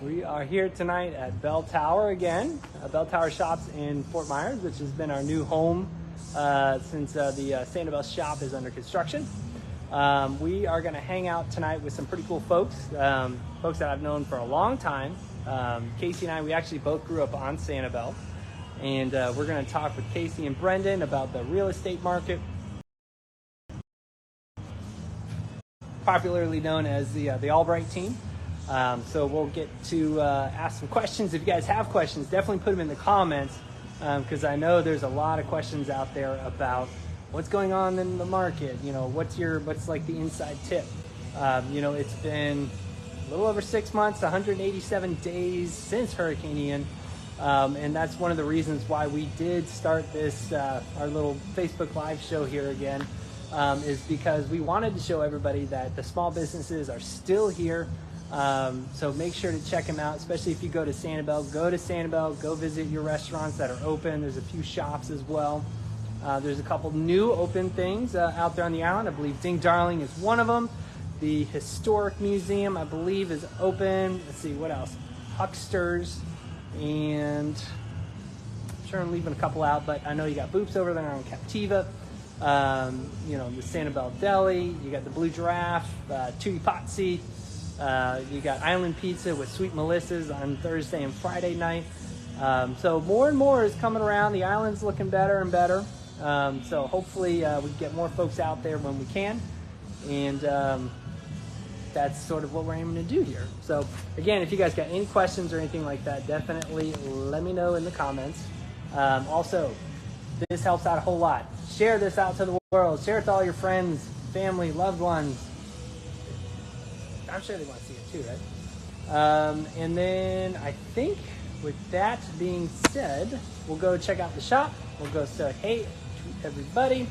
We are here tonight at Bell Tower again. Bell Tower Shops in Fort Myers, which has been our new home since the Sanibel shop is under construction. We are going to hang out tonight with some pretty cool folks, folks that I've known for a long time. Kasey and I, we actually both grew up on Sanibel, and we're going to talk with Kasey and Brendan about the real estate market, popularly known as the Albright team. So we'll get to ask some questions. If you guys have questions, definitely put them in the comments, because I know there's a lot of questions out there about what's going on in the market. You know, what's like the inside tip. You know, it's been a little over 6 months, 187 days since Hurricane Ian, and that's one of the reasons why we did start this our little Facebook Live show here again, is because we wanted to show everybody that the small businesses are still here. So make sure to check them out, especially if you go to Sanibel. Go to Sanibel, go visit your restaurants that are open. There's a few shops as well. There's a couple new open things out there on the island. I believe Ding Darling is one of them. The Historic Museum, I believe, is open. Let's see, what else? Hucksters, and I'm sure I'm leaving a couple out, but I know you got Boops over there on Captiva. You know, the Sanibel Deli. You got the Blue Giraffe, Tui Pazzi. You got Island Pizza with Sweet Melissa's on Thursday and Friday night. So more and more is coming around. The island's looking better and better. So hopefully we get more folks out there when we can. And that's sort of what we're aiming to do here. So again, if you guys got any questions or anything like that, definitely let me know in the comments. Also, this helps out a whole lot. Share this out to the world. Share it to all your friends, family, loved ones. I'm sure they want to see it too, right? And then I think with that being said, we'll go check out the shop. We'll go say hey to everybody.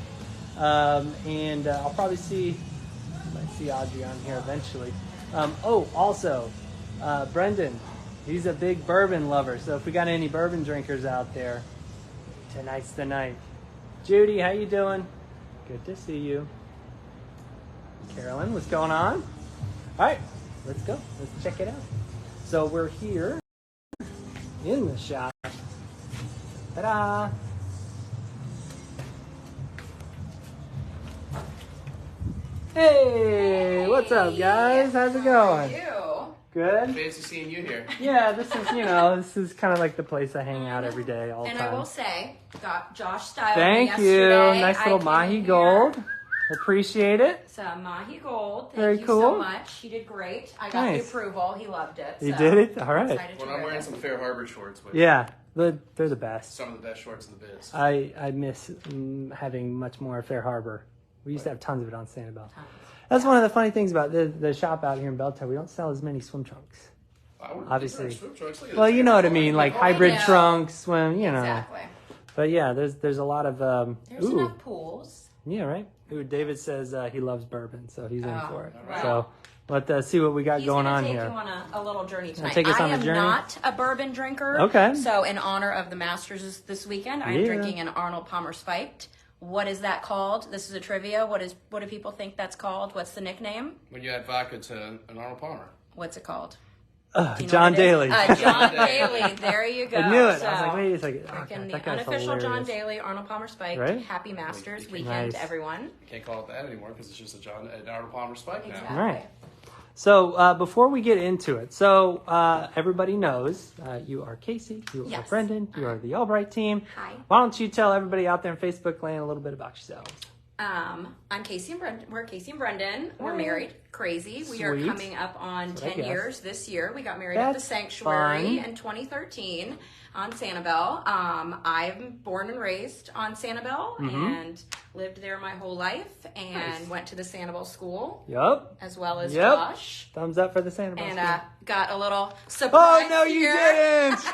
And I'll probably might see Audrey on here eventually. Oh, also, Brendan, he's a big bourbon lover. So if we got any bourbon drinkers out there, tonight's the night. Judy, how you doing? Good to see you. Carolyn, what's going on? All right, let's go. Let's check it out. So we're here in the shop. Ta-da! Hey, what's up, guys? How's it going? How are you? Good. Fancy seeing you here. Yeah, this is kind of like the place I hang out every day, all the time. And I will say, got Josh styled Thank you. yesterday. Nice little mahi gold. Appreciate it. So mahi gold. Very Thank you cool. so much. He did great. I got Nice. the approval. He loved it. You so did it? All right. excited to Well, I'm wear wearing it. some Fair Harbor shorts, which Yeah, they're the best. some of the best shorts in the biz. I miss having much more Fair Harbor. We used to have tons of it on Sanibel. That's one of the funny things about the shop out here in Bell Tower. We don't sell as many swim trunks. Obviously. Well, you know what I mean, like hybrid know. trunks, swim, you know. Exactly. But yeah, there's a lot of There's enough pools. Yeah, right. Ooh, David says he loves bourbon, so he's in for it. right. So let's see what we got He's going gonna on take here. you on a little journey tonight. take us on I a am journey? not a bourbon drinker. Okay. So in honor of the Masters this weekend, I am Yeah. drinking an Arnold Palmer Spiked. What is that called? This is a trivia. What do people think that's called? What's the nickname? When you add vodka to an Arnold Palmer. What's it called? John what it is? Daly. John Daly. There you go. I knew it. So, I was like, wait a second. Oh, freaking God, the that guy's unofficial John hilarious. Daly, Arnold Palmer Spiked. Right? Happy Masters Nice. weekend, everyone. You can't call it that anymore because it's just an Arnold Palmer Spike now. Exactly. Right. So before we get into it, so everybody knows you are Kasey, you are Yes. Brendan, you are the Albright team. Hi. Why don't you tell everybody out there in Facebook land a little bit about yourselves? I'm Kasey and Brendan. We're Kasey and Brendan. We're married. Crazy. We are Sweet. coming up on That's what I 10 years guessed. this year. We got married at the That's Sanctuary fun. in 2013 on Sanibel. I'm born and raised on Sanibel and lived there my whole life and Nice. went to the Sanibel school Yup. as well as Yep. Josh. Thumbs up for the Sanibel. And got a little surprise oh no, you here. didn't!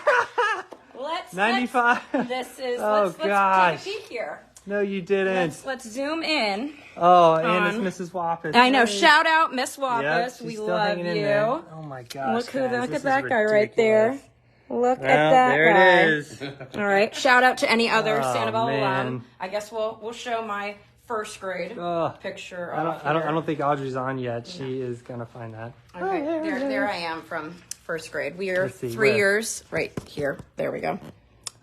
Let's 95. This is Oh, let's gosh. take a peek here. No, you didn't. Let's zoom in. Oh, and it's Mrs. Wappus. I know. Hey. Shout out, Miss Wappus. Yep, she's we still love hanging in you. there. Oh my gosh. Look guys, at this that is guy right there. ridiculous. Look Well, at that there guy. it is. All right. Shout out to any other Oh, Sanibel man. alum. I guess we'll show my first grade picture. I don't think Audrey's on yet. She is gonna find that. Okay. Oh, there it there is. I am from first grade. We are Let's see, 3 where? years right here. There we go.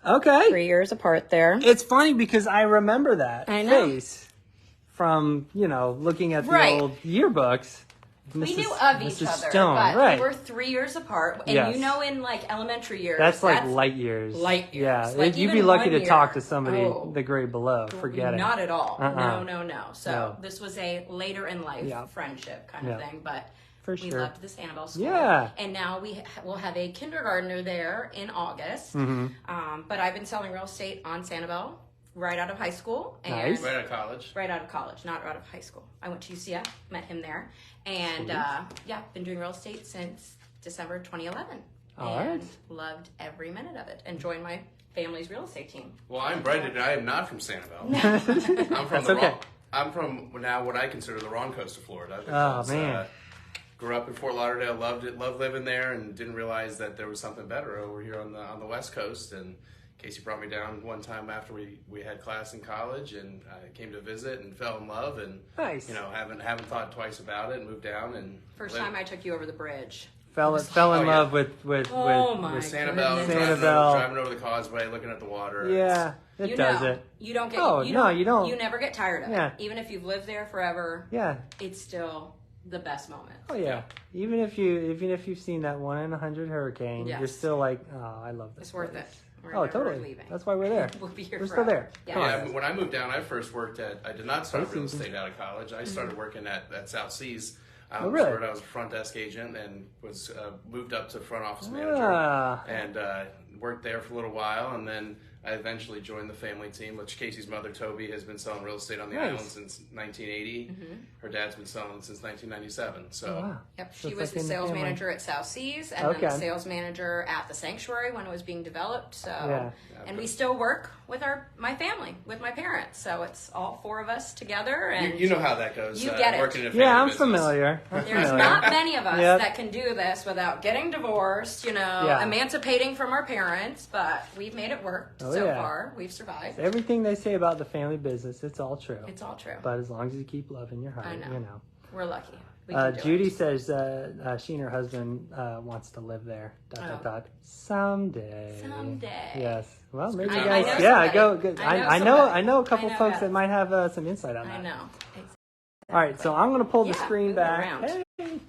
Okay. 3 years apart there. It's funny because I remember that I know. face from, looking at the Right. old yearbooks. We knew of each Mrs. other, Stone, but right. we were 3 years apart. And Yes. in like elementary years, That's like light years. light years. Yeah, Like, you'd even be lucky 1 to talk year. to somebody Oh. the grade below. Forget it. Not at all. Uh-uh. No. So No. this was a later in life Yeah. friendship kind of Yeah. thing. But For we sure. loved the Sanibel school. Yeah. And now we'll have a kindergartner there in August. Mm-hmm. But I've been selling real estate on Sanibel right out of high school. And Nice. Right out of college. Right out of college, not out of high school. I went to UCF, met him there, and been doing real estate since December 2011, All and right. loved every minute of it, and joined my family's real estate team. Well, I'm Brendan, and I am not from Sanibel. I'm from That's the okay. wrong. I'm from now what I consider the wrong coast of Florida. Oh, man. Grew up in Fort Lauderdale, loved it, loved living there, and didn't realize that there was something better over here on the West Coast. And Kasey brought me down one time after we had class in college, and I came to visit and fell in love, and Nice. haven't thought twice about it, and moved down and First lived- time I took you over the bridge. Fell in Oh, yeah. love with Oh my Sanibel, goodness. driving over the causeway, looking at the water. Yeah, it You does know, it. you don't get. Oh, you no, don't, you don't. You never get tired of Yeah. it, even if you've lived there forever. Yeah. It's still the best moment. Oh yeah. Even if you've seen that 1 in 100 hurricane, Yes. you're still like, oh, I love this. It's worth place. it. We're Oh, never totally. leaving. That's why we're there. We'll be here We're still forever. there. Yeah. Come on. Yeah, when I moved down, I first worked I did not start real Seasons. estate out of college. I started working at South Seas. Oh, really? I was a front desk agent and was moved up to front office manager Ah. and worked there for a little while. And then I eventually joined the family team, which Casey's mother, Toby, has been selling real estate on the Nice. island since 1980. Her dad's been selling since 1997. So Oh, wow. Yep, So she it's was like the in the sales family. manager at South Seas, and Okay. then the sales manager at the Sanctuary when it was being developed. So, Yeah. and we still work with my family, with my parents. So it's all four of us together, and you know how that goes. You get it. Working in a family Yeah, I'm business. familiar. there's not many of us Yep. that can do this without getting divorced. Yeah. Emancipating from our parents, but we've made it work Oh, so yeah. far. We've survived. Everything they say about the family business, it's all true. It's all true. But as long as you keep love in your heart, I know. you know. We're lucky. We can do Judy it. says she and her husband wants to live there. Oh. Someday. Someday. Yes. Well, maybe I you know guys. somebody. Yeah, go. I know I somebody. know a couple I know folks guys. that might have some insight on that. I know. All right, so I'm going to pull the Yeah, screen move it back. around. Hey.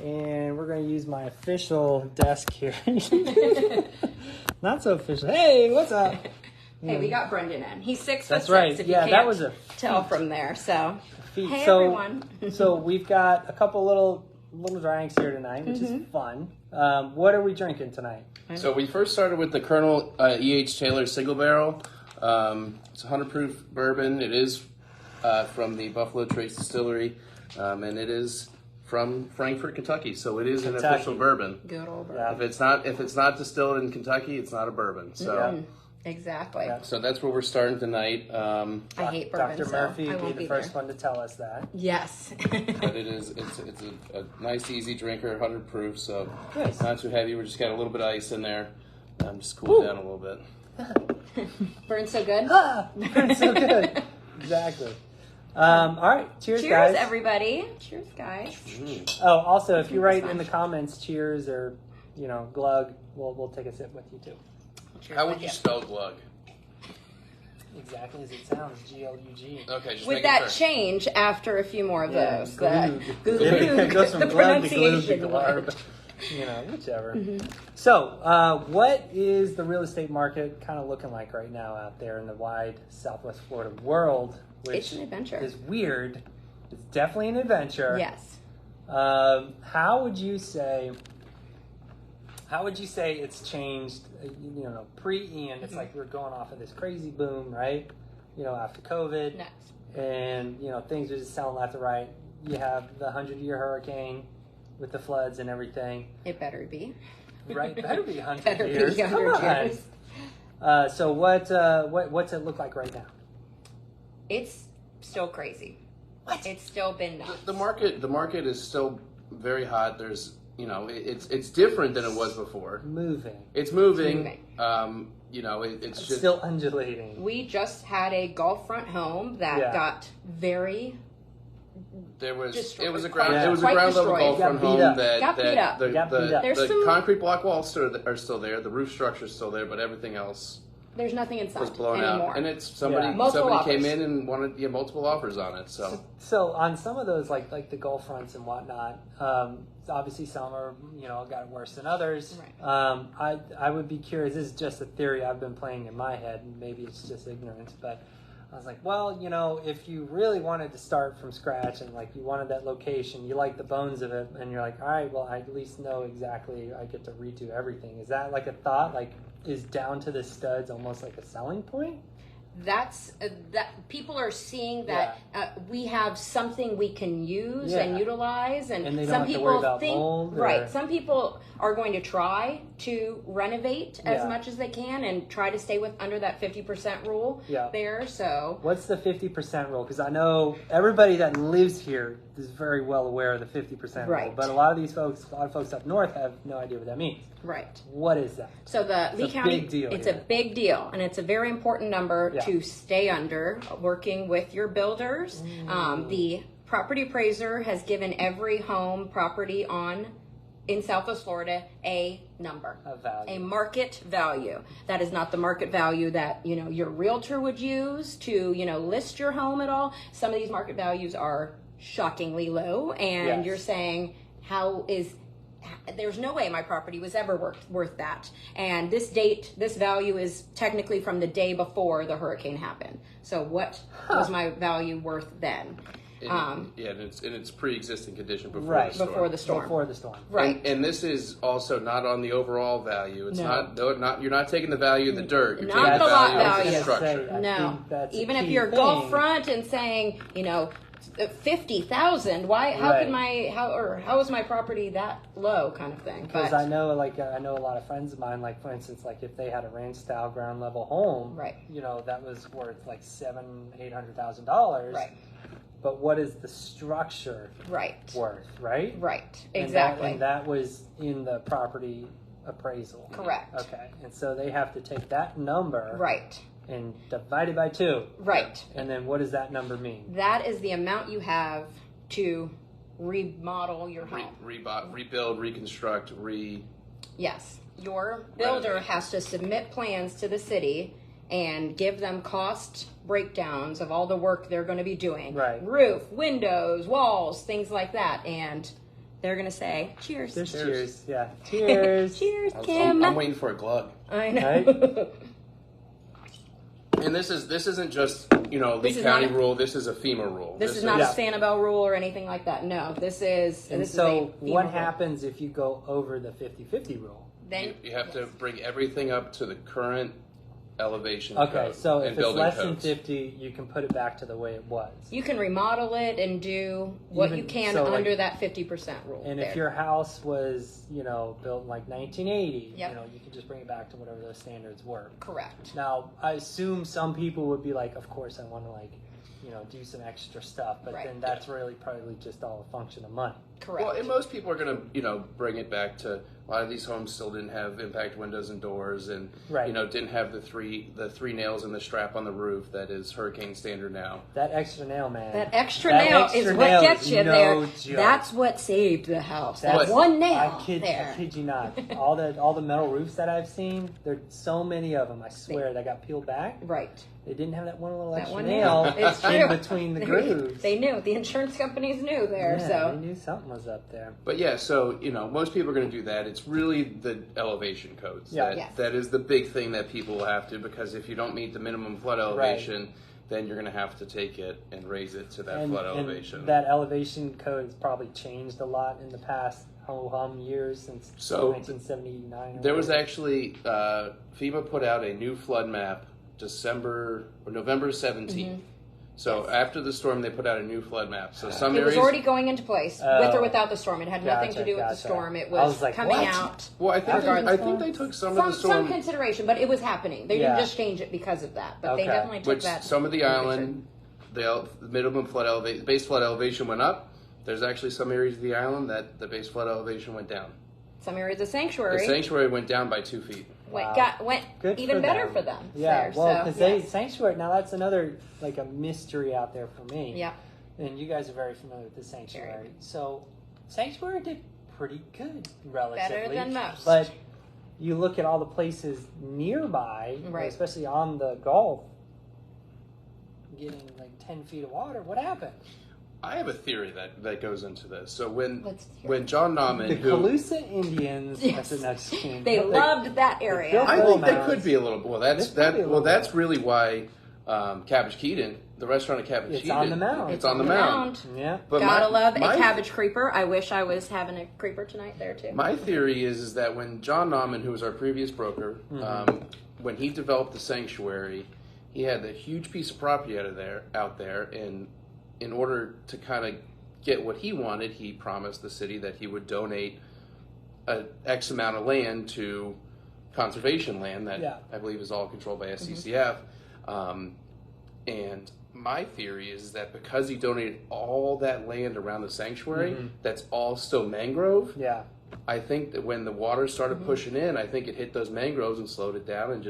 And we're going to use my official desk here. Not so official. Hey, what's up? Hey, we got Brendan in. He's 6'6". That's right. If Yeah, you that can't was a tell from there. So, feat. hey So, everyone. so we've got a couple little drinks here tonight, which is fun. What are we drinking tonight? So we first started with the Colonel E.H. Taylor Single Barrel. It's a 100 proof bourbon. It is from the Buffalo Trace Distillery, and it is from Frankfort, Kentucky. So it is an Kentucky. official bourbon. Good old Yeah. bourbon. If it's not distilled in Kentucky, it's not a bourbon. So Exactly. Yeah. so that's where we're starting tonight. I hate bourbon, Dr. so Murphy I would be won't the be first there. one to tell us that. Yes. But it's a nice, easy drinker, 100 proof. So Nice. not too heavy. We just got a little bit of ice in there. Just cool it down a little bit. Burns so good. Ah, it's so good. Exactly. All right. Cheers, Cheers, guys. everybody. Cheers, guys. Oh, also, if you This write one. in the comments cheers or, glug, we'll take a sip with you too. Cheers How with would you you. spell glug? Exactly as it sounds. G-L-U-G. Okay, just With making that sure. change after a few more of those. glug. Glug. It goes from The glug to glue to pronunciation glurb. was. Whichever. So, what is the real estate market kind of looking like right now out there in the wide Southwest Florida world? Which It's an adventure. is weird. It's definitely an adventure. Yes. How would you say it's changed? Pre-Ian, it's like we're going off of this crazy boom, right? After COVID, Next. and things are just selling left and right. You have the 100-year hurricane with the floods and everything. It better be. Right, better be 100 Better be years. 100 Come on. years. So what's it look like right now? It's still crazy. What? It's still been nuts. The market is still very hot. There's it's different than it was before. Moving. It's moving. It's It's It's just still undulating. We just had a Gulf front home that Yeah. got very There was destroyed. it was a ground Yeah. it was a Quite ground level destroyed. Gulfront home Got beat up. the concrete block walls are still there. The roof structure's still there, but everything else There's nothing inside was blown anymore. out. And it's somebody Multiple somebody came offers. in and wanted multiple offers on it. So on some of those, like the Gulf fronts and whatnot, obviously some are got worse than others. Right. I would be curious. This is just a theory I've been playing in my head, and maybe it's just ignorance, but I was like, well, if you really wanted to start from scratch and like you wanted that location, you like the bones of it, and you're like, all right, well, I at least know exactly. I get to redo everything. Is that like a thought? Like, is down to the studs almost like a selling point? That's that people are seeing that we have something we can use and utilize, and they don't some have to people worry about think mold, right. Some people are going to try to renovate as Yeah. much as they can and try to stay under that 50% rule there. So What's the 50% rule? Because I know everybody that lives here is very well aware of the 50% rule, Right. but a lot of folks up north have no idea what that means. right. What is that? So the Lee County, big deal it's here. a big deal, and it's a very important number Yeah. to stay under. Working with your builders, the property appraiser has given every home property in Southwest Florida a number, A value. a market value. That is not the market value that your realtor would use to list your home at all. Some of these market values are shockingly low, and Yes. you're saying, there's no way my property was ever worth that. And this value is technically from the day before the hurricane happened. So what was my value worth then? and it's pre-existing condition before Right. the storm. Before the storm. Before the storm. Right. And this is also not on the overall value. It's No. not you're not taking the value of the dirt. You're Not taking the the lot value of value. the I was gonna structure. say, I No, think that's a even if key you're thing. Gulf front and saying 50,000, why? How Right. can how is my property that low, kind of thing? Because But I know a lot of friends of mine, like for instance, like if they had a ranch style ground level home, Right. That was worth like $700,000-800,000. Right. But what is the structure right, worth, right? right, And exactly. that was in the property appraisal. Correct. Okay. And so they have to take that number Right, and divide it by 2. right. And then what does that number mean? That is the amount you have to remodel your home. Rebuild, reconstruct, Yes. Your builder Renovate. has to submit plans to the city and give them cost breakdowns of all the work they're going to be doing. Right. Roof, windows, walls, things like that. And they're going to say, cheers. There's Cheers. cheers. Yeah. Cheers. Cheers, Kim. I'm waiting for a glug. I know. Right? And this isn't just Lee This is County not a- rule. This is a FEMA rule. This is not a Sanibel rule or anything like that. No, this is. And this so is a what FEMA rule. happens if you go over the 50-50 rule? Then You have to bring everything up to the current elevation Okay, code so and if it's building less codes. than 50, you can put it back to the way it was. you can remodel it and do what Even- you can so, like- under that 50% rule. And there. if your house was, built in like 1980, Yep. you can just bring it back to whatever those standards were. Correct. Now, I assume some people would be like, of course, I want to do some extra stuff, but Right. then that's really probably just all a function of money. Correct. Well, and most people are going to, bring it back to a lot of these homes still didn't have impact windows and doors, and Right. didn't have the three nails and the strap on the roof that is hurricane standard now. That extra nail, man. That extra That nail extra is what nail gets is you no there. joke. That's what saved the house. That That's- one nail I kid you not. All the metal roofs that I've seen, there's so many of them. I swear that got peeled back. Right. They didn't have that one little That extra one nail nail. It's in true. between the grooves. They knew. The insurance companies knew there. Yeah, So they knew something was up there. But yeah, so most people are going to do that. It's really the elevation codes. Yeah. That, Yes. that is the big thing that people will have to, because if you don't meet the minimum flood elevation, then you're going to have to take it and raise it to that flood elevation. That elevation code has probably changed a lot in the past years since So, 1979. There was actually FEMA put out a new flood map November 17th. So after the storm, they put out a new flood map. So some it was areas already going into place with or without the storm. It had nothing to Gotcha, do with the gotcha. storm. It I was, was like, coming what? out. Well, I Regardless. think they took some of the Some storm, consideration, but it was happening. They Yeah. didn't just change it because of that, but they Okay. definitely took which that. some of the into island, the minimum flood elevation, base flood elevation went up. There's actually some areas of the island that the base flood elevation went down. Some areas of The sanctuary sanctuary went down by 2 feet. went Wow. Good even for better them. for them. Yeah, there. well, So, because yes. sanctuary. Now that's another a mystery out there for me. Yeah. and you guys are very familiar with the Sanctuary. So Sanctuary did pretty good, relatively. Better than most. But you look at all the places nearby, especially on the Gulf, getting like 10 feet of water. What happened? I have a theory that goes into this. So when John Nauman, the Calusa Indians, they loved that area. I think they could be a little. Well, that's really why Cabbage Keaton, the restaurant at Cabbage Keaton, on the mound. It's on the mound. Yeah, but gotta love a cabbage creeper. I wish I was having a creeper tonight there too. My theory is that when John Nauman, who was our previous broker, when he developed the Sanctuary, he had a huge piece of property out there, and in order to kind of get what he wanted, he promised the city that he would donate a X amount of land to conservation land that I believe is all controlled by SCCF. And my theory is that because he donated all that land around the Sanctuary, that's all still mangrove. Yeah. I think that when the water started pushing in, I think it hit those mangroves and slowed it down, and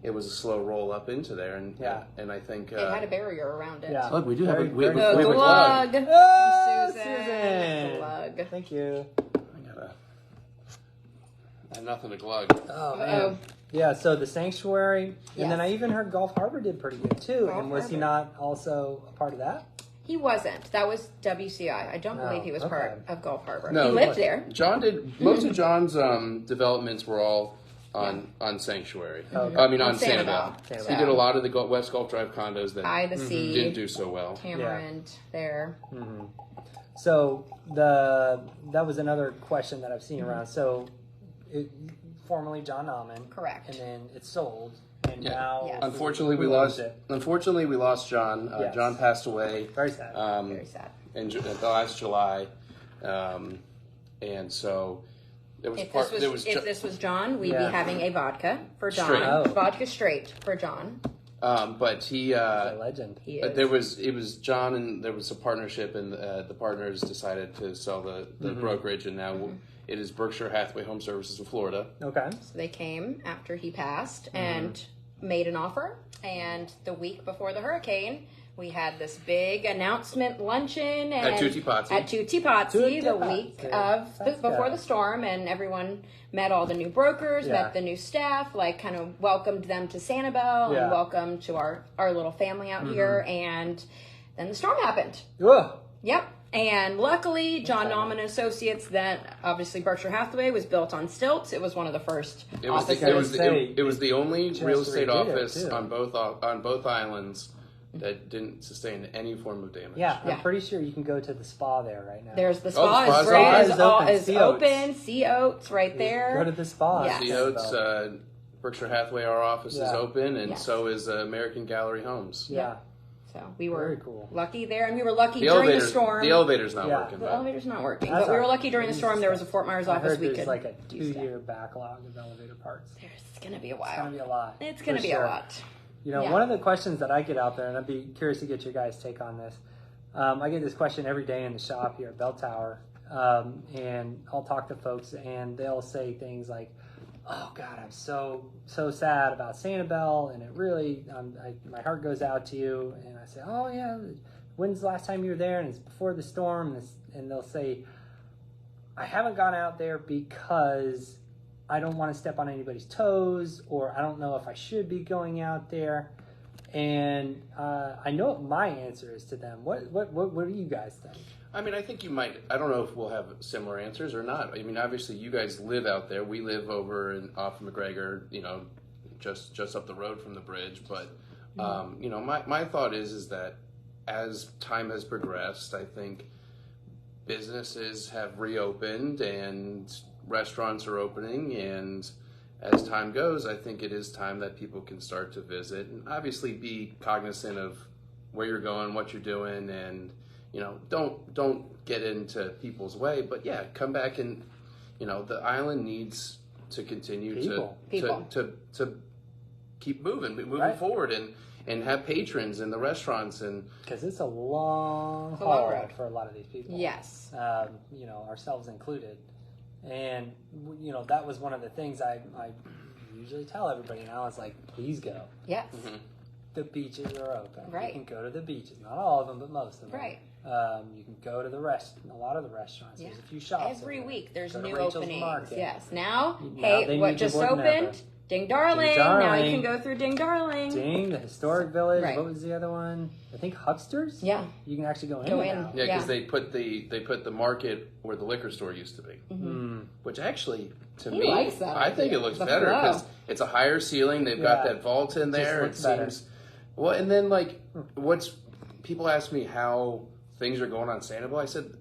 it was a slow roll up into there, and I think it had a barrier around it. Yeah. Look, we do have a glug. Oh, Susan. Glug. Thank you. I have nothing to glug. Oh man. Yeah. So the Sanctuary, and then I even heard Gulf Harbor did pretty good too. And was he not also a part of that? He wasn't. That was WCI. I don't believe he was part of Gulf Harbor. No, he lived there. John did. Most of John's developments were all on Sanctuary. Okay. I mean, on Sanibel. Sanibel. He did a lot of the West Gulf Drive condos that Eye the Sea didn't do so well. Tamarind there. Mm-hmm. So that was another question that I've seen around. So formerly John Nauman. Correct. And then it sold. And now Unfortunately we lost John. John passed away. Very sad. Very sad. In the last July. And so if this was John, we'd be having a vodka for John. Straight. Vodka straight for John. But he a legend. He is. It was John, and there was a partnership, and the partners decided to sell the brokerage, and now it is Berkshire Hathaway Home Services in Florida. Okay. So they came after he passed and made an offer, and the week before the hurricane, we had this big announcement luncheon at Tutti Pazzi the week before the storm, and everyone met all the new brokers, met the new staff, like kind of welcomed them to Sanibel and welcome to our little family out here, and then the storm happened. Yep. And luckily, John Nauman Associates, that obviously Berkshire Hathaway was built on stilts. It was one of the first offices. It was the only real estate office on both islands that didn't sustain any form of damage. Yeah, I'm pretty sure you can go to the spa there right now. There's the spa. The spa is open. Sea Oats right there. Go to the spa. Yes. Sea Oats, Berkshire Hathaway, our office is open, and so is American Gallery Homes. Yeah. So we were very cool. lucky there, and we were lucky during the storm. The elevator's not working. The elevator's not working, but we were lucky during the storm. There was a Fort Myers office we could. There's like a 2-year backlog of elevator parts. There's gonna be a while. It's gonna be a lot. It's gonna be a lot. You know, one of the questions that I get out there, and I'd be curious to get your guys' take on this. I get this question every day in the shop here at Bell Tower, and I'll talk to folks, and they'll say things like, "Oh God, I'm so sad about Sanibel, and it really, my heart goes out to you." And I say, "Oh yeah, when's the last time you were there?" And it's before the storm, and they'll say, "I haven't gone out there because I don't want to step on anybody's toes, or I don't know if I should be going out there." And I know what my answer is to them. What do you guys think? I mean, I think you might. I don't know if we'll have similar answers or not. I mean, obviously, you guys live out there. We live over off of McGregor, just up the road from the bridge. But my thought is that as time has progressed, I think businesses have reopened and restaurants are opening, and as time goes, I think it is time that people can start to visit and obviously be cognizant of where you're going, what you're doing, and don't get into people's way. But yeah, come back, and the island needs to continue to keep moving forward and have patrons in the restaurants, and because it's a long haul for a lot of these people. Yes, ourselves included. And, that was one of the things I usually tell everybody now. It's like, please go. Yes. The beaches are open. Right. You can go to the beaches. Not all of them, but most of them. Right. You can go to a lot of the restaurants. There's a few shops. Every week there's Go to new Rachel's openings. Market. Yes. Now, Now they hey, what need just you more than ever. opened? Ding Darling. Now you can go through Ding Darling. Ding, the historic village. Right. What was the other one? I think Hucksters. Yeah. You can actually go in. Now. Yeah, because they put the market where the liquor store used to be, which actually to me likes that I think idea. it looks The better flow. because it's a higher ceiling. They've got that vault in there. It looks better. seems well, and then like what's people ask me how things are going on Sanibel. I said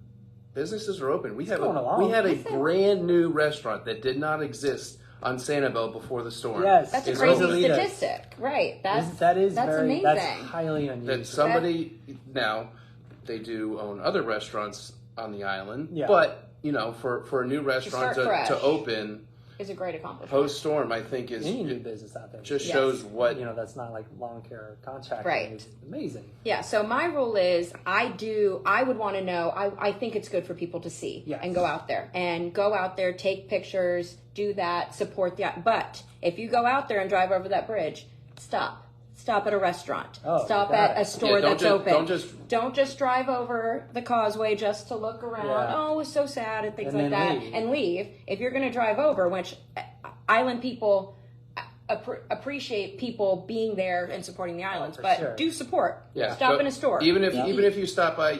businesses are open. We had a brand new restaurant that did not exist on Sanibel before the storm. Yes, That's a It's crazy open. statistic, right? That's amazing. That's highly unusual. That somebody now they do own other restaurants on the island, Yeah. but for a new restaurant to open is a great accomplishment. post storm, I think is any new business out there just shows what that's not like lawn care or contract. Right. It's amazing. Yeah, so my rule is I would want to know, I think it's good for people to see and go out there, take pictures, do that, support but if you go out there and drive over that bridge, stop at a restaurant, stop at a store that's open. Don't just drive over the causeway just to look around. Yeah. Oh, it's so sad and things And like then that, leave. and leave. If you're going to drive over, which island people appreciate people being there and supporting the islands, but do support. Yeah, Stop in a store. Even if you stop by,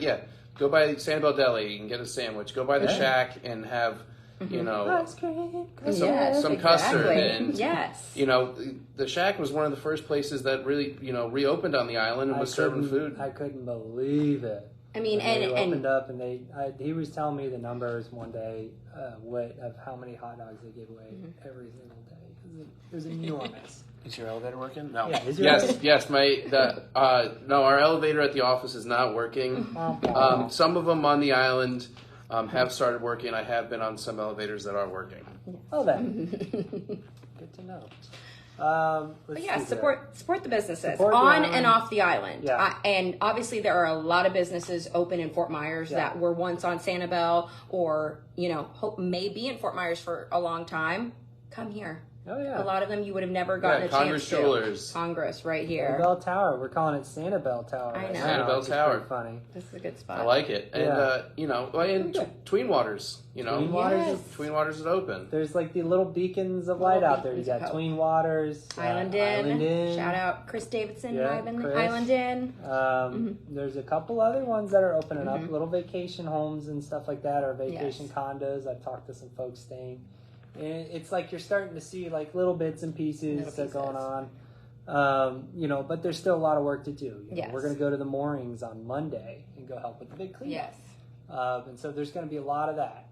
go by Sanibel Deli and get a sandwich. Go by the Shack and have Ice cream. some custard and yes. the Shack was one of the first places that really reopened on the island and was serving food. I couldn't believe it. I mean, When they and opened up and he was telling me the numbers one day of how many hot dogs they gave away every single day. It was enormous. Is your elevator working? No. Yeah, is your elevator- Yes. No, our elevator at the office is not working. Some of them on the island have started working. I have been on some elevators that are working. Oh, then. Good to know. But yeah, support the businesses Support the on island. and off the island. Yeah. And obviously there are a lot of businesses open in Fort Myers that were once on Sanibel or, may be in Fort Myers for a long time. Come here. Oh, yeah. A lot of them you would have never gotten a Congress chance Jewelers. to. Congress, right here. Sanibel Tower. We're calling it Sanibel Tower. I know. Sanibel It's Tower. pretty funny. This is a good spot. I like it. And, and Tween Waters, Tween Waters Yes. Tween Waters is open. There's like the little beacons of light out there. You got Tween Waters, Island Island Inn. Inn. Shout out Chris Davidson, Yeah, Chris. Island Inn. There's a couple other ones that are opening up, little vacation homes and stuff like that, or vacation condos. I've talked to some folks staying. And it's like you're starting to see like little bits and pieces that are going on. But there's still a lot of work to do. We're going to go to the moorings on Monday and go help with the big cleanup. Yes. And so there's going to be a lot of that.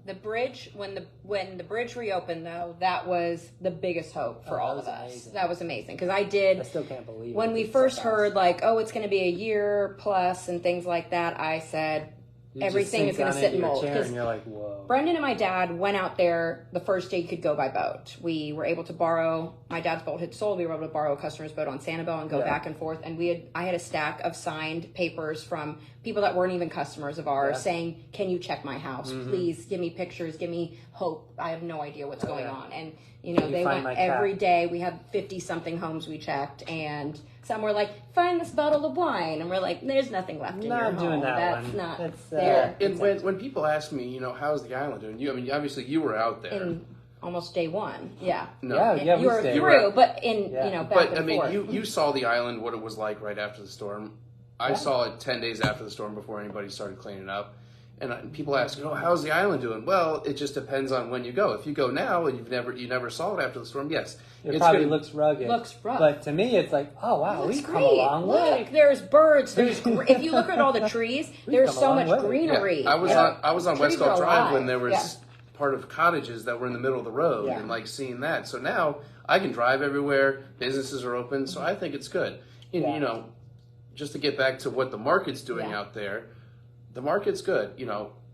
The bridge, when the bridge reopened, though, that was the biggest hope for all of us. Amazing. That was amazing because I still can't believe when it. we It's first so heard it's going to be a year plus and things like that. I said everything is going to sit in mold because you're like, whoa. Brendan and my dad went out there the first day you could go by boat. We were able to borrow, my dad's boat had sold, we were able to borrow a customer's boat on Sanibel and go back and forth. And I had a stack of signed papers from people that weren't even customers of ours saying, can you check my house? Please give me pictures, give me hope. I have no idea what's going on. And, they went every day. We had 50 something homes we checked, and some were like, find this bottle of wine. And we're like, there's nothing left in your home. Doing that That's one. not It's, there. And when people ask me, how's the island doing? Obviously you were out there. In almost day one. Yeah. No. Yeah, You were stayed. through, but back But and forth. you saw the island, what it was like right after the storm. I saw it 10 days after the storm before anybody started cleaning up. And people ask, how's the island doing? Well, it just depends on when you go. If you go now and you never saw it after the storm, yes, it probably looks rugged. Looks rough. But to me, it's like, oh wow, we've come a Great. long way. Look, there's birds. If you look at all the trees, there's come a so long much way. greenery. Yeah, I was on Trees West Gulf are Drive alive. when there was part of cottages that were in the middle of the road and like seeing that. So now I can drive everywhere. Businesses are open, so I think it's good. And, just to get back to what the market's doing out there, the market's good.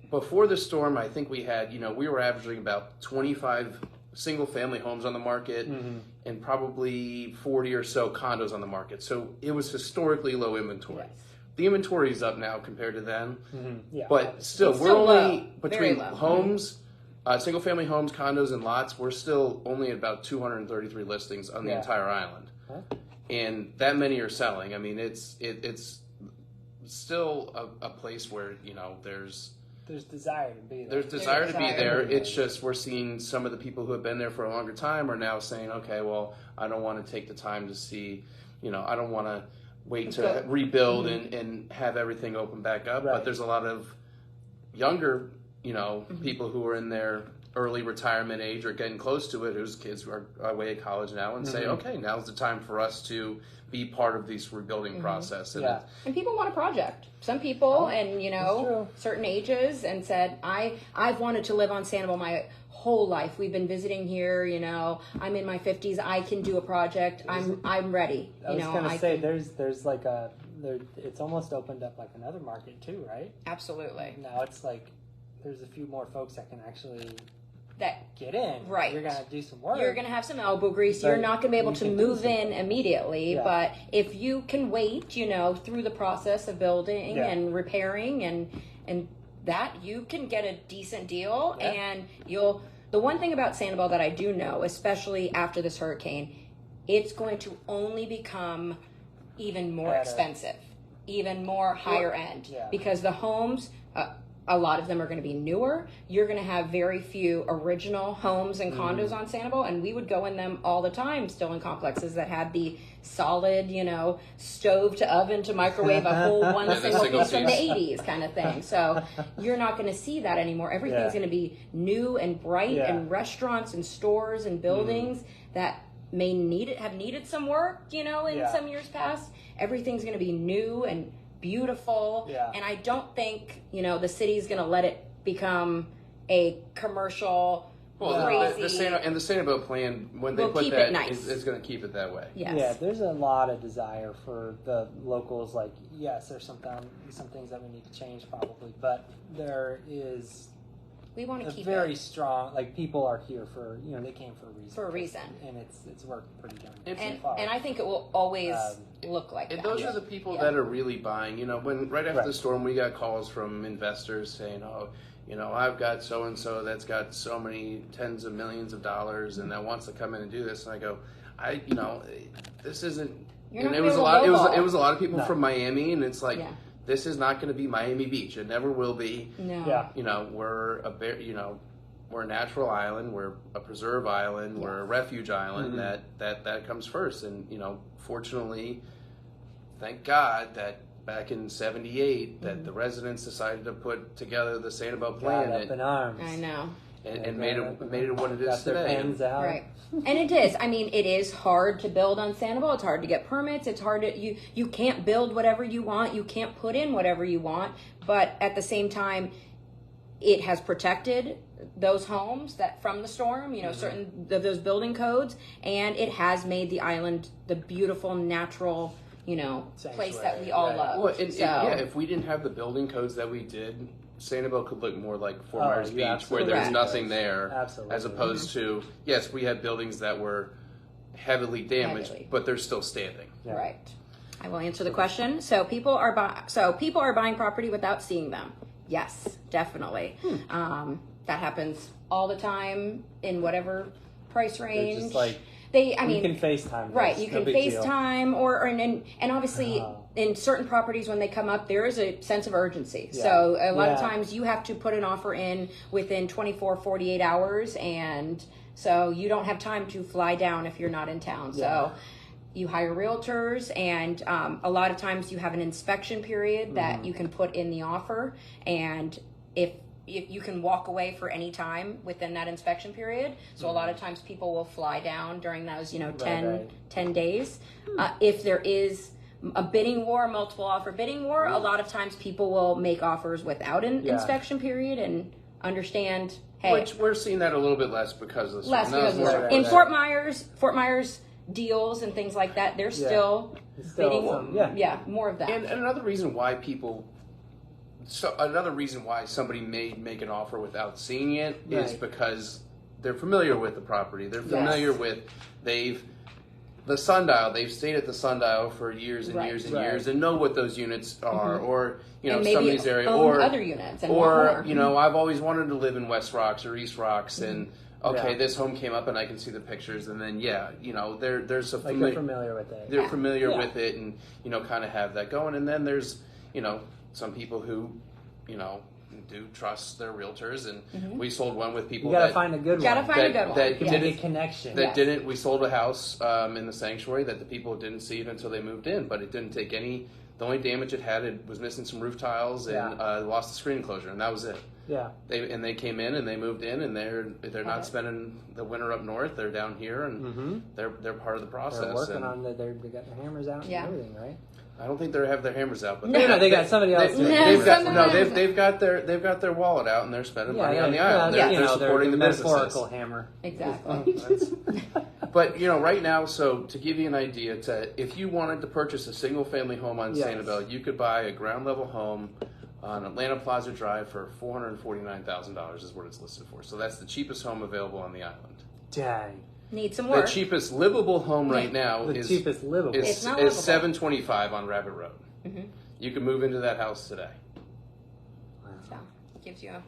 Before the storm, I think we had, we were averaging about 25 single-family homes on the market and probably 40 or so condos on the market. So it was historically low inventory. Yes. The inventory is up now compared to then, but still, we're only between homes, single-family homes, condos, and lots. We're still only at about 233 listings on the entire island, and that many are selling. I mean, it's still a place where, there's desire to be there. There's desire to be there. It's just we're seeing some of the people who have been there for a longer time are now saying, okay, well, I don't want to take the time to see, I don't want to wait to rebuild and have everything open back up. Right. But there's a lot of younger, people who are in their early retirement age or getting close to it, whose kids are away at college now, and say, okay, now's the time for us to be part of this rebuilding process. And, and people want a project. Some people, and certain ages, and said, I've wanted to live on Sanibel my whole life. We've been visiting here. I'm in my 50s. I can do a project. I'm ready. I was going to say there's like it's almost opened up like another market too, right? Absolutely. Now it's like there's a few more folks that can actually get in. Right. You're going to do some work. You're going to have some elbow grease. You're not going to be able to move in immediately. Yeah. But if you can wait, through the process of building and repairing and that, you can get a decent deal. Yeah. And the one thing about Sanibel that I do know, especially after this hurricane, it's going to only become even more expensive, even more higher end. Yeah. Because the homes... a lot of them are going to be newer. You're going to have very few original homes and condos on Sanibel, and we would go in them all the time, still in complexes that had the solid, stove to oven to microwave, a whole single piece from the 80s kind of thing. So you're not going to see that anymore. Everything's going to be new and bright, and restaurants and stores and buildings that may have needed some work, in some years past. Everything's going to be new and beautiful, and I don't think the city's going to let it become a commercial crazy. The Sanibel plan, when they put that, is going to keep it that way. Yes. Yeah, there's a lot of desire for the locals. Like, yes, there's some things that we need to change probably, but there is. We want to keep very strong. Like, people are here for they came for a reason. For a reason, and it's worked pretty darn good and, so far. And I think it will always look like and that. those are the people that are really buying. When right after the storm, we got calls from investors saying, "Oh, I've got so and so that's got so many tens of millions of dollars, and that wants to come in and do this." And I go, this isn't. And it was a lot. It was a lot of people from Miami, and it's like. Yeah. This is not going to be Miami Beach. It never will be. No. Yeah. We're we're a natural island. We're a preserve island. Yes. We're a refuge island. That comes first. And fortunately, thank God that back in '78 that the residents decided to put together the Sanibel plan. Up in arms. I know. And made it what it is today. Right. And it is. I mean, it is hard to build on Sanibel. It's hard to get permits. It's hard to you can't build whatever you want. You can't put in whatever you want. But at the same time, it has protected those homes from the storm. Certain of those building codes, and it has made the island the beautiful natural place that we all love. Well, if we didn't have the building codes that we did. Sanibel could look more like Fort Myers Beach, where there's nothing there, as opposed to, yes, we had buildings that were heavily damaged, but they're still standing. Yeah. Right. I will answer the question. So people are buying property without seeing them. Yes, definitely. That happens all the time in whatever price range. Just like, you can FaceTime. Right, you can FaceTime, and obviously in certain properties when they come up, there is a sense of urgency. Yeah. So a lot of times you have to put an offer in within 24, 48 hours, and so you don't have time to fly down if you're not in town. Yeah. So you hire realtors, and a lot of times you have an inspection period that you can put in the offer, and if you can walk away for any time within that inspection period. So a lot of times people will fly down during those, 10 days. If there is a bidding war, multiple offer bidding war, a lot of times people will make offers without an inspection period and understand, hey. Which we're seeing that a little bit less because of the In Fort Myers deals and things like that, they're still bidding war. More of that. And another reason why somebody may make an offer without seeing it is because they're familiar with the property. They're familiar with the sundial. They've stayed at the sundial for years and years and years and know what those units are, or some of these areas, or other units, I've always wanted to live in West Rocks or East Rocks, and this home came up and I can see the pictures, and then there's a they're familiar with it. They're familiar with it, and kind of have that going, and then there's some people who, do trust their realtors, and we sold one with people You gotta that find a good Gotta one. find a good one. that Make didn't a connection. that didn't. We sold a house in the sanctuary that the people didn't see it until they moved in, but it didn't take any. The only damage it was missing some roof tiles and lost the screen enclosure, and that was it. Yeah. They came in and they moved in, and they're not spending the winter up north. They're down here, and they're part of the process. They're working on they got their hammers out and everything, right? I don't think they have their hammers out, but they got somebody else. They've got their wallet out, and they're spending money on the island. They're supporting the metaphorical businesses. hammer. Exactly. But right now, so to give you an idea, if you wanted to purchase a single family home on Sanibel, you could buy a ground level home on Atlanta Plaza Drive for $449,000 is what it's listed for. So that's the cheapest home available on the island. Dang. Need some work. The cheapest livable home right now is $725 on Rabbit Road. You can move into that house today. So gives you a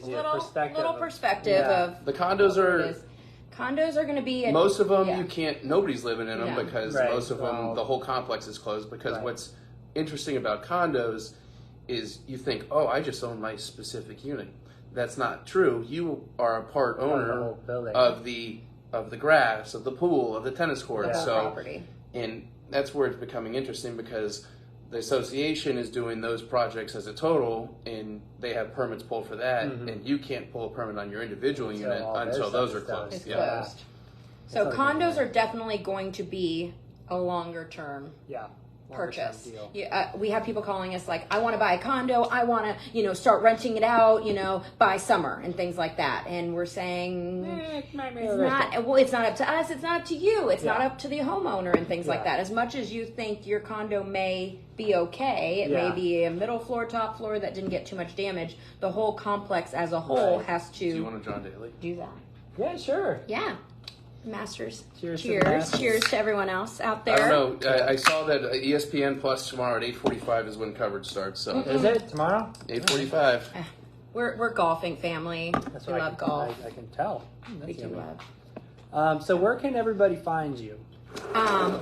little perspective of the condos are going to be most of them you can't. Nobody's living in them because Right. most of them the whole complex is closed. Because what's interesting about condos is you think, oh, I just own my specific unit. That's not true. You are a part owner of the grass, of the pool, of the tennis court. property. And that's where it's becoming interesting because the association is doing those projects as a total, and they have permits pulled for that, and you can't pull a permit on your individual unit until those are closed. It's closed. So condos are definitely going to be a longer term purchase. We have people calling us like, I want to buy a condo, I want to start renting it out by summer and things like that, and we're saying it's not up to us, it's not up to you, it's not up to the homeowner and things like that. As much as you think your condo may be okay, it may be a middle floor, top floor that didn't get too much damage, the whole complex as a whole has to Do you want a John Daly? do that. Yeah, sure. Yeah. Masters. Cheers. Cheers to everyone else out there. I don't know. I saw that ESPN Plus tomorrow at 8:45 is when coverage starts. So Is it tomorrow? 8:45. We're golfing family. That's We what love golf. I can tell. We do love. So where can everybody find you?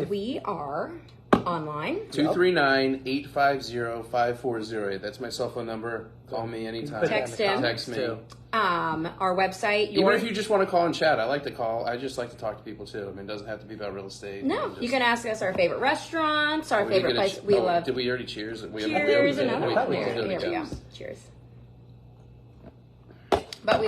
We are online. 239-850-5408. That's my cell phone number. Call me anytime. Text him. Text me. Our website. Even if you just want to call and chat, I like to call. I just like to talk to people too. I mean, it doesn't have to be about real estate. No, you can ask us our favorite restaurants, our favorite place we love. Did we already cheers? Cheers, another one. Here we go. Cheers. But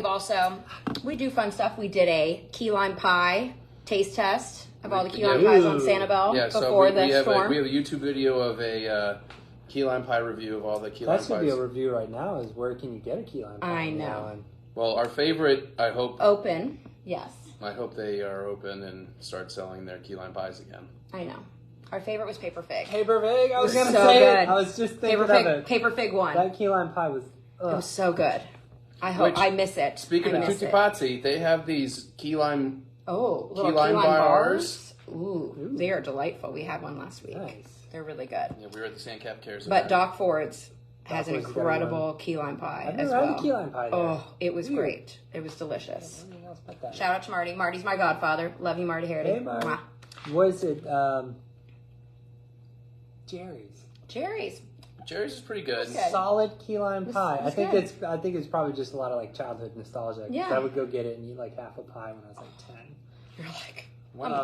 we do fun stuff. We did a key lime pie taste test of all the key lime pies on Sanibel before the storm. We have a YouTube video of a key lime pie review of all the key lime pies. That should be a review right now. Is where can you get a key lime pie? I know. Well, our favorite, I hope... Open, yes. I hope they are open and start selling their key lime pies again. I know. Our favorite was Paper Fig. Paper Fig? I was going to so say good. it. I was just thinking of it. Paper Fig won. That key lime pie was... It was so good. I miss it. Speaking of Tutti Pazzi, they have these key lime... little key lime bars. Ooh, they are delightful. We had one last week. Nice. They're really good. Yeah, we were at the Sandcap Cares. But Doc Ford's has an incredible key lime pie as well. I've never had a key lime pie there. Oh, it was great. It was delicious. Shout out to Marty. Marty's my godfather. Love you, Marty Harity. Hey, Marty. Mwah. What is it? Jerry's. Jerry's is pretty good. Solid key lime pie. I think good. it's probably just a lot of like childhood nostalgia. Yeah. I would go get it and eat like half a pie when I was like 10. You're like,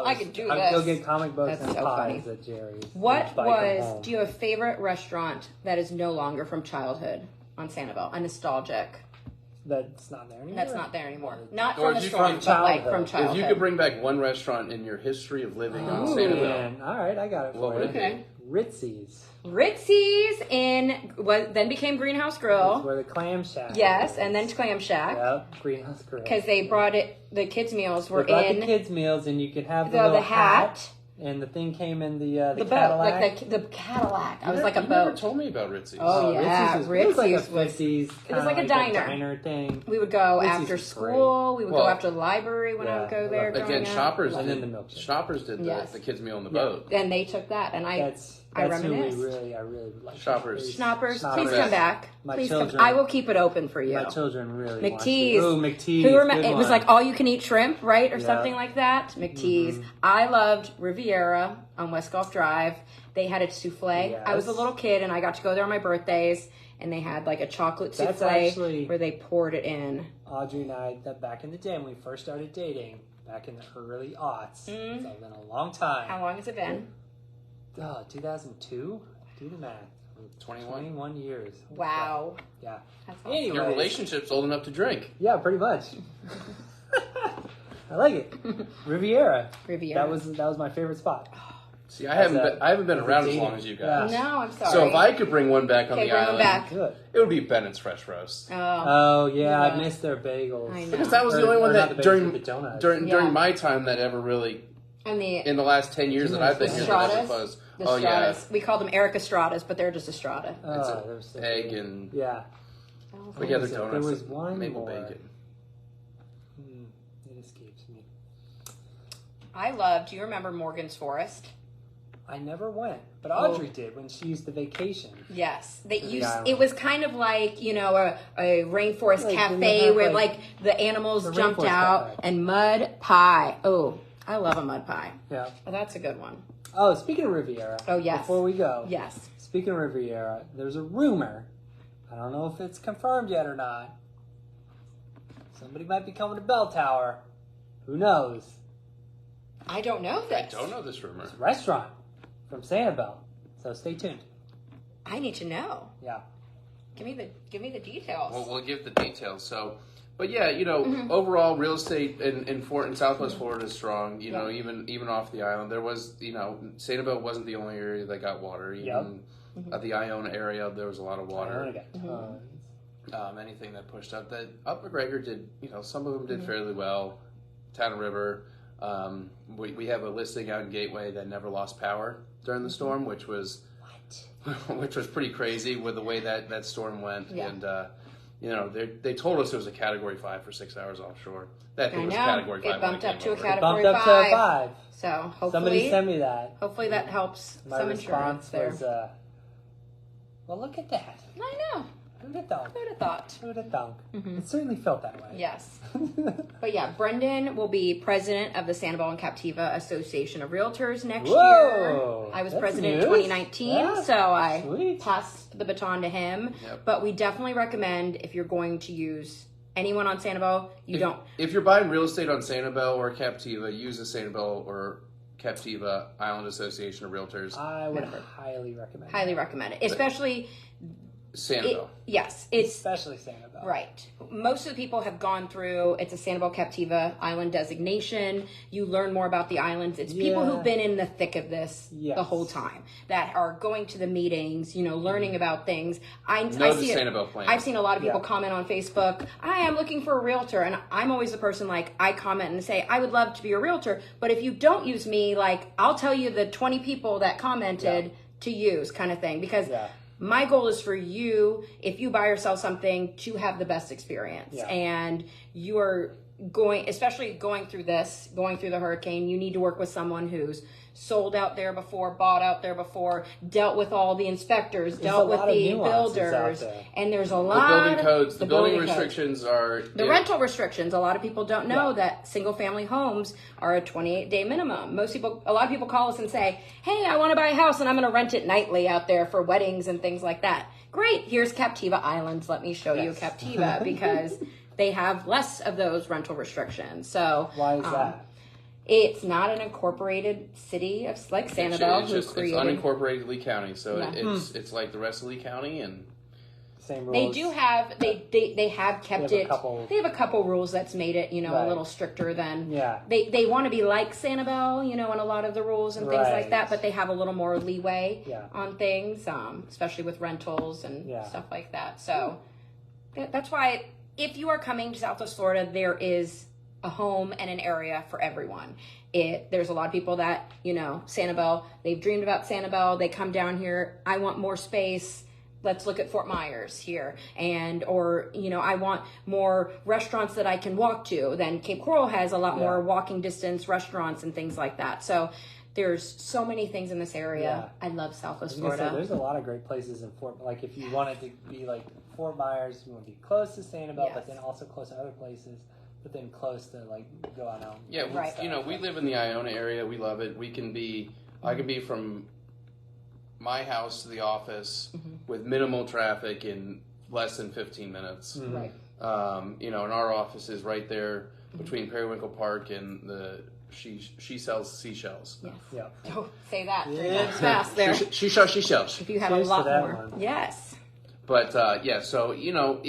I can do I'd this. go get comic books and so pies funny. at Jerry's. Do you have a favorite restaurant that is no longer from childhood on Sanibel? A nostalgic. That's not there anymore. That's not there anymore. Not Or from the if you- storm, but like from childhood. If you could bring back one restaurant in your history of living on Sanibel, Man. All right, I got it what for would you. it be? Ritzy's. Ritzy's in what then became Greenhouse That's Grill. where the clam shack Yes, is. and then Clam Shack. Yep, Greenhouse Grill. Because they brought it, the kids' meals were They brought in the kids' meals, and you could have the the little hat. and the thing came in the boat, Cadillac. like the Cadillac. I was like a You never boat. told me about Ritzy's. Oh, yeah. Ritzy's was like a Ritzy's was- 50s, it was like a diner. thing. We would go Ritzy's after was school. We would Well, go after the library when I would go there. Again, growing up. Shoppers And then did the milkshake. Shoppers did Yes. the kids' meal on the boat. And they took that, and I That's I reminisce. I really would like. Shoppers. Schnoppers, Schnoppers. please come back. My Please children- come. I will keep it open for you. My children really McTee's. want to. Oh, McTee's. Who good it was one. like all you can eat shrimp, right? Or Yeah. something like that. McTee's. I loved Riviera on West Gulf Drive. They had a souffle. Yes. I was a little kid and I got to go there on my birthdays, and they had like a chocolate That's souffle actually- where they poured it in. Audrey and I, that back in the day when we first started dating, back in the early aughts. So it's been a long time. How long has it been? 2002? Do the math. 21 years. Wow. Yeah. That's awesome. Anyways. Your relationship's old enough to drink. Yeah, pretty much. I like it. Riviera. Riviera. That was my favorite spot. See, I haven't been as a around as dating- long as you guys. Yeah. No, I'm sorry. So if I could bring one back on Okay, the bring one island, back. Good. it would be Bennett's Fresh Roast. Oh yeah, I Yeah. missed their bagels. I know. Because that was the Or- only one or not that the bagels, during the donuts. during Yeah. my time that ever really And in the last 10 years that I've been here that Stratas? ever was. the Oh yeah, Stratas. We called them Erica Stratas, but they're just a Strata. it's Oh, they're so egg good. and Yeah. but yeah, the was it? donuts. There was and one maple more. bacon. It escapes me. I loved. Do you remember Morgan's Forest? I never went, but Audrey did when she used to vacation. Yes, they the used. island. It was kind of like a rainforest Like, cafe when you have, where like, like the animals the jumped rainforest out cafe. and mud pie. Oh, I love a mud pie. Yeah. Oh, that's a good one. Oh, speaking of Riviera. Oh, yes. Before we go. Yes. Speaking of Riviera, there's a rumor. I don't know if it's confirmed yet or not. Somebody might be coming to Bell Tower. Who knows? I don't know I this. don't know this rumor. It's a restaurant from Sanibel. So stay tuned. I need to know. Yeah. Give me the details. Well, we'll give the details. So, but yeah, Mm-hmm. overall real estate in Southwest Florida is strong. You know, even off the island, there was Sanibel wasn't the only area that got water. Even at the Iona area, there was a lot of I water. only got tons. Anything that pushed up, that up McGregor did. Some of them did fairly well. Town and River. We have a listing out in Gateway that never lost power during the storm, which was pretty crazy with the way that storm went. Yeah. And they told us it was a Category 5 for 6 hours offshore. That thing I was know. Category 5. It when bumped up came to a over. category Bumped up to a 5. 5. So hopefully, Somebody sent me that. hopefully that helps My some insurance response there. was, well, look at that. I know. Who'd have thunk? Who'd have thought? Who'd have thunk? It certainly felt that way. Yes. But yeah, Brendan will be president of the Sanibel and Captiva Association of Realtors next Whoa, year. I was that's president in news. 2019, Yeah, so I sweet. passed the baton to him. Yep. But we definitely recommend if you're going to use anyone on Sanibel, If you're buying real estate on Sanibel or Captiva, use the Sanibel or Captiva Island Association of Realtors. I would highly recommend highly recommend it, especially Sanibel. it's especially Sanibel. right. Most of the people have gone through. It's a Sanibel Captiva Island designation. You learn more about the islands. It's people Yeah. who've been in the thick of this Yes. the whole time, that are going to the meetings, learning about things. I Know the see it. Sanibel plan. I've seen a lot of people Yeah. comment on Facebook. I'm looking for a realtor, and I'm always the person I comment and say I would love to be a realtor, but if you don't use me, I'll tell you the 20 people that commented to use, kind of thing, because. Yeah. My goal is for you, if you buy or sell something, to have the best experience. Yeah. And you are especially going through the hurricane, you need to work with someone who's sold out there before, bought out there before, dealt with all the inspectors, There's dealt a with lot of the nuances out builders. there. And there's a The lot building codes, the building codes. restrictions are The rental restrictions. A lot of people don't know Yeah. that single family homes are a 28-day minimum. A lot of people call us and say, hey, I want to buy a house and I'm going to rent it nightly out there for weddings and things like that. Great. Here's Captiva Islands. Let me show you Yes. Captiva, because they have less of those rental restrictions. So Why is that? it's not an incorporated city of Sanibel, It's who just it's created. unincorporated Lee County, so Yeah. it's like the rest of Lee County, and Same rules. They do have they have kept They have a it. couple- They have a couple rules that's made it a Right. little stricter than. Yeah. They want to be like Sanibel, in a lot of the rules and things like Right. that, but they have a little more leeway Yeah. on things, especially with rentals and Yeah. stuff like that. So that's why if you are coming to Southwest Florida, there is a home and an area for everyone. There's a lot of people that Sanibel. They've dreamed about Sanibel. They come down here. I want more space. Let's look at Fort Myers here, or I want more restaurants that I can walk to. Then Cape Coral has a lot more walking distance restaurants and things like that. So There's so many things in this area. Yeah. I love Southwest I was gonna say, Florida. there's a lot of great places in Fort. Like if you wanted to be like Fort Myers, you want to be close to Sanibel, Yes. but then also close to other places, but then close to like go out on. Yeah, Right. you know, we live in the Iona area. We love it. I can be from my house to the office with minimal traffic in less than 15 minutes. Right. You know, and our office is right there between Periwinkle Park and she sells seashells. Yes. Yeah. Don't say that. Yeah. Fast there. She sells seashells. If you have Cheers a to lot that more. one. Yes. But yeah, so you know,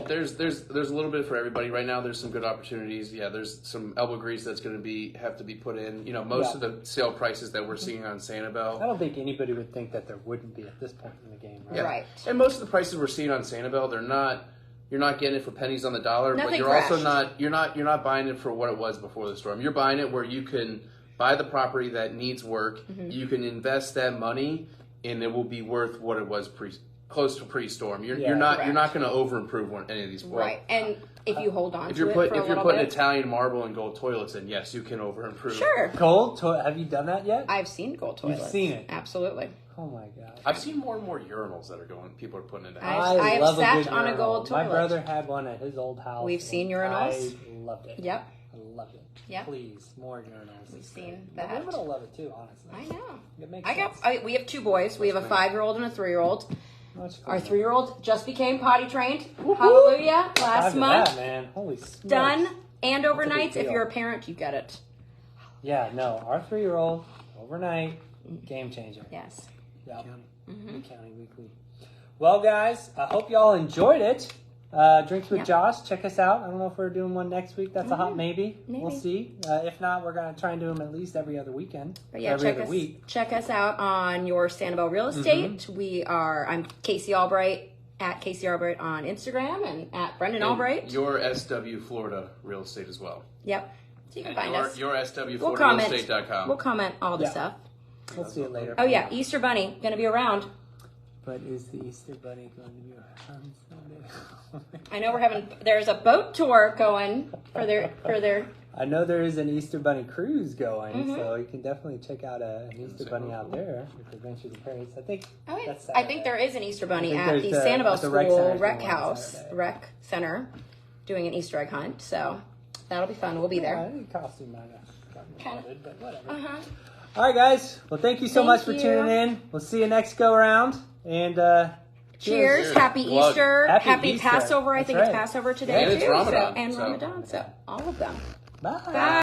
there's a little bit for everybody right now. There's some good opportunities. Yeah, there's some elbow grease that's going to have to be put in. You know, most of the sale prices that we're seeing on I Sanibel. don't think anybody would think that there wouldn't be at this point in the game. Right. Yeah. Right. And most of the prices we're seeing on Sanibel, they're not. You're not getting it for pennies on the dollar, but Nothing you're crashed. also not. You're not buying it for what it was before the storm. You're buying it where you can buy the property that needs work. You can invest that money, and it will be worth what it was close to pre-storm. You're not going to over improve any of these. Right. And if you hold on If to you're it for a putting little bit. Italian marble and gold toilets in, yes, you can over improve. Sure. Have you done that yet? I've seen gold toilets. You've seen it? Absolutely. Oh my god. I've seen more and more urinals that are people are putting into I houses. have love sat good on a urinal. gold toilet. My brother had one at his old house. We've seen urinals. I loved it. Yep. I loved it. Yep. Please, more urinals. We've seen The that. women will love it too, honestly. I know. It makes sense. We have two boys. We have a 5-year-old and a 3-year-old. Much fun. Our 3-year-old just became potty trained. Hallelujah. Time Last to month. that, man. Holy smokes. Done. And a big overnights. If deal. you're a parent, you get it. Yeah, no. Our 3-year-old, overnight, game changer. Yes. Yep. County Weekly. Well, guys, I hope y'all enjoyed it. Drinks with Josh. Check us out. I don't know if we're doing one next week. That's a hot maybe. Maybe. We'll see. If not, we're going to try and do them at least every other weekend. But yeah, every other week. check us out on your Sanibel Real Estate. I'm Kasey Albright at Kasey Albright on Instagram and at Brendan Albright. Your SW Florida Real Estate as well. Yep. So you can And find us. your We'll SWFloridaRealestate.com. We'll comment all the Yeah. stuff. We'll see it later. Oh yeah, Easter Bunny gonna be around. But is the Easter Bunny going to be around Sunday? I know there's a boat tour going for their I know there is an Easter Bunny cruise going, so you can definitely check out an Easter Bunny out there with Adventures in Paris. I think that's I think there is an Easter Bunny I at think the there's Sanibel at the rec School center Rec doing one on House Saturday. Rec Center doing an Easter egg hunt. So that'll be fun. We'll be Yeah, there. I think costume might have gotten Kinda. flooded, but whatever. Uh-huh. All right, guys. Well, thank you so Thank much for you. tuning in. We'll see you next go around. And Cheers. Cheers. Happy Plug. Easter. Happy Happy Easter. Passover. I That's think it's right. Passover today And it's too. Ramadan, And so- Ramadan. So all of them. bye. Bye.